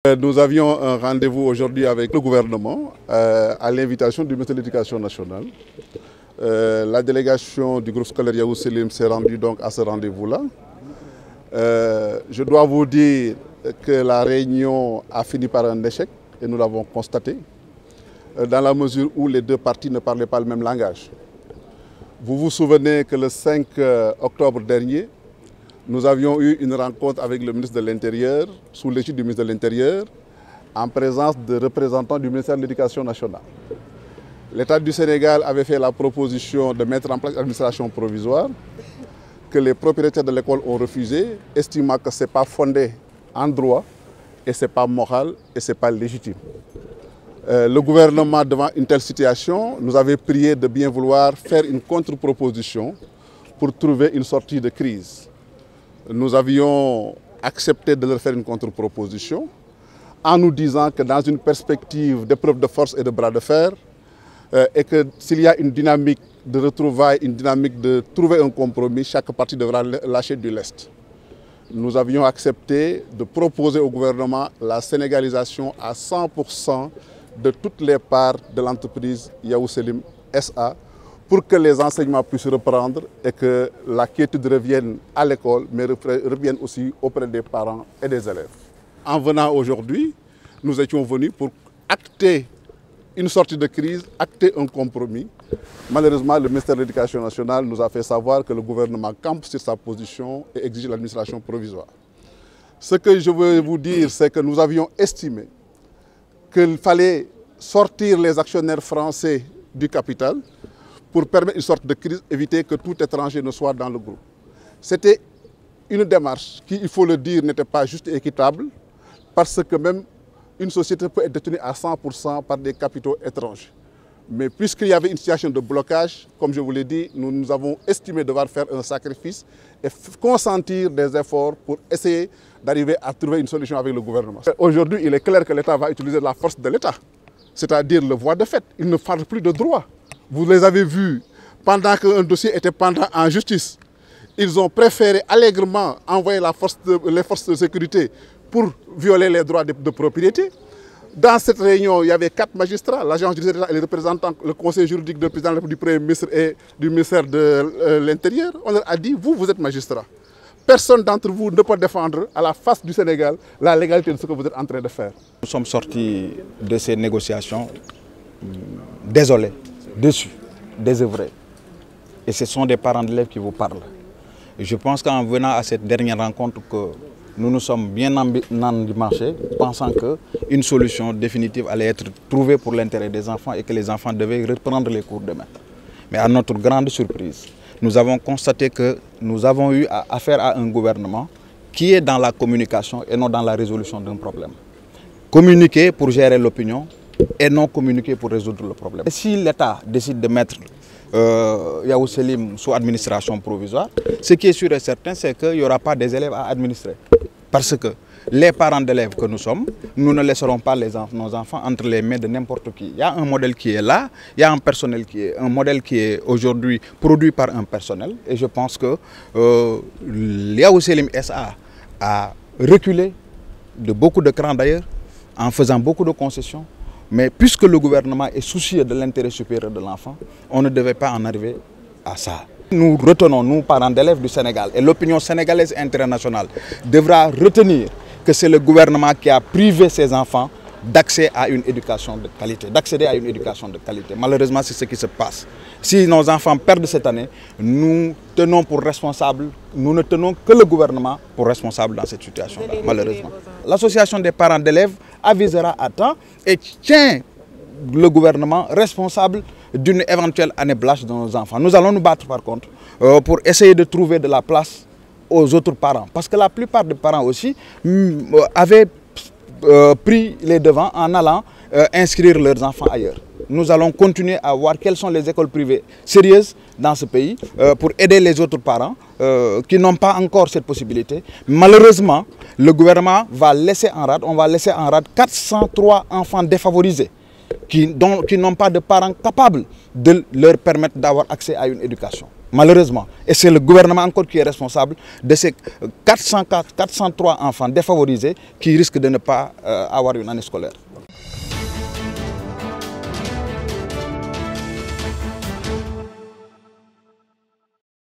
Nous avions un rendez-vous aujourd'hui avec le gouvernement à l'invitation du ministre de l'Éducation nationale. La délégation du groupe scolaire Yahou Selim s'est rendue donc à ce rendez-vous-là. Je dois vous dire que la réunion a fini par un échec et nous l'avons constaté dans la mesure où les deux parties ne parlaient pas le même langage. Vous vous souvenez que le 5 octobre dernier, nous avions eu une rencontre avec le ministre de l'Intérieur, sous l'égide du ministre de l'Intérieur, en présence de représentants du ministère de l'Éducation nationale. L'État du Sénégal avait fait la proposition de mettre en place une administration provisoire que les propriétaires de l'école ont refusé, estimant que ce n'est pas fondé en droit et ce n'est pas moral et ce n'est pas légitime. Le gouvernement, devant une telle situation, nous avait prié de bien vouloir faire une contre-proposition pour trouver une sortie de crise. Nous avions accepté de leur faire une contre-proposition en nous disant que dans une perspective d'épreuve de force et de bras de fer, et que s'il y a une dynamique de retrouvailles, une dynamique de trouver un compromis, chaque partie devra lâcher du lest. Nous avions accepté de proposer au gouvernement la sénégalisation à 100% de toutes les parts de l'entreprise Yahou Selim SA pour que les enseignements puissent reprendre et que la quiétude revienne à l'école, mais revienne aussi auprès des parents et des élèves. En venant aujourd'hui, nous étions venus pour acter une sortie de crise, acter un compromis. Malheureusement, le ministère de l'Éducation nationale nous a fait savoir que le gouvernement campe sur sa position et exige l'administration provisoire. Ce que je veux vous dire, c'est que nous avions estimé qu'il fallait sortir les actionnaires français du capital pour permettre une sorte de crise, éviter que tout étranger ne soit dans le groupe. C'était une démarche qui, il faut le dire, n'était pas juste et équitable, parce que même une société peut être détenue à 100% par des capitaux étrangers. Mais puisqu'il y avait une situation de blocage, comme je vous l'ai dit, nous avons estimé devoir faire un sacrifice et consentir des efforts pour essayer d'arriver à trouver une solution avec le gouvernement. Aujourd'hui, il est clair que l'État va utiliser la force de l'État, c'est-à-dire le voie de fait. Il ne parle plus de droit. Vous les avez vus, pendant qu'un dossier était pendant en justice, ils ont préféré allègrement envoyer les forces de sécurité pour violer les droits de propriété. Dans cette réunion, il y avait 4 magistrats, l'agence judiciaire et les représentants, le conseil juridique du président du Premier ministre et du ministère de l'Intérieur. On leur a dit, vous êtes magistrat. Personne d'entre vous ne peut défendre à la face du Sénégal la légalité de ce que vous êtes en train de faire. Nous sommes sortis de ces négociations désolés, déçus, désœuvrés. Et ce sont des parents d'élèves qui vous parlent. Et je pense qu'en venant à cette dernière rencontre, que nous nous sommes bien endimanchés, pensant qu'une solution définitive allait être trouvée pour l'intérêt des enfants et que les enfants devaient reprendre les cours demain. Mais à notre grande surprise, nous avons constaté que nous avons eu affaire à un gouvernement qui est dans la communication et non dans la résolution d'un problème. Communiquer pour gérer l'opinion et non communiquer pour résoudre le problème. Et si l'État décide de mettre Yahou Selim sous administration provisoire, ce qui est sûr et certain, c'est qu'il n'y aura pas des élèves à administrer. Parce que les parents d'élèves que nous sommes, nous ne laisserons pas nos enfants entre les mains de n'importe qui. Il y a un modèle qui est là, il y a un modèle qui est aujourd'hui produit par un personnel. Et je pense que Yahou Selim SA a reculé de beaucoup de crans d'ailleurs, en faisant beaucoup de concessions. Mais puisque le gouvernement est soucieux de l'intérêt supérieur de l'enfant, on ne devait pas en arriver à ça. Nous retenons, nous, parents d'élèves du Sénégal, et l'opinion sénégalaise internationale devra retenir que c'est le gouvernement qui a privé ses enfants d'accès à une éducation de qualité, d'accéder à une éducation de qualité. Malheureusement, c'est ce qui se passe. Si nos enfants perdent cette année, nous tenons pour responsable, nous ne tenons que le gouvernement pour responsable dans cette situation-là, malheureusement. L'association des parents d'élèves avisera à temps et tient le gouvernement responsable d'une éventuelle année blanche de nos enfants. Nous allons nous battre par contre pour essayer de trouver de la place aux autres parents. Parce que la plupart des parents aussi avaient pris les devants en allant inscrire leurs enfants ailleurs. Nous allons continuer à voir quelles sont les écoles privées sérieuses dans ce pays pour aider les autres parents qui n'ont pas encore cette possibilité. Malheureusement, le gouvernement va laisser en rade, on va laisser en rade 403 enfants défavorisés qui n'ont pas de parents capables de leur permettre d'avoir accès à une éducation. Malheureusement. Et c'est le gouvernement encore qui est responsable de ces 403 enfants défavorisés qui risquent de ne pas avoir une année scolaire.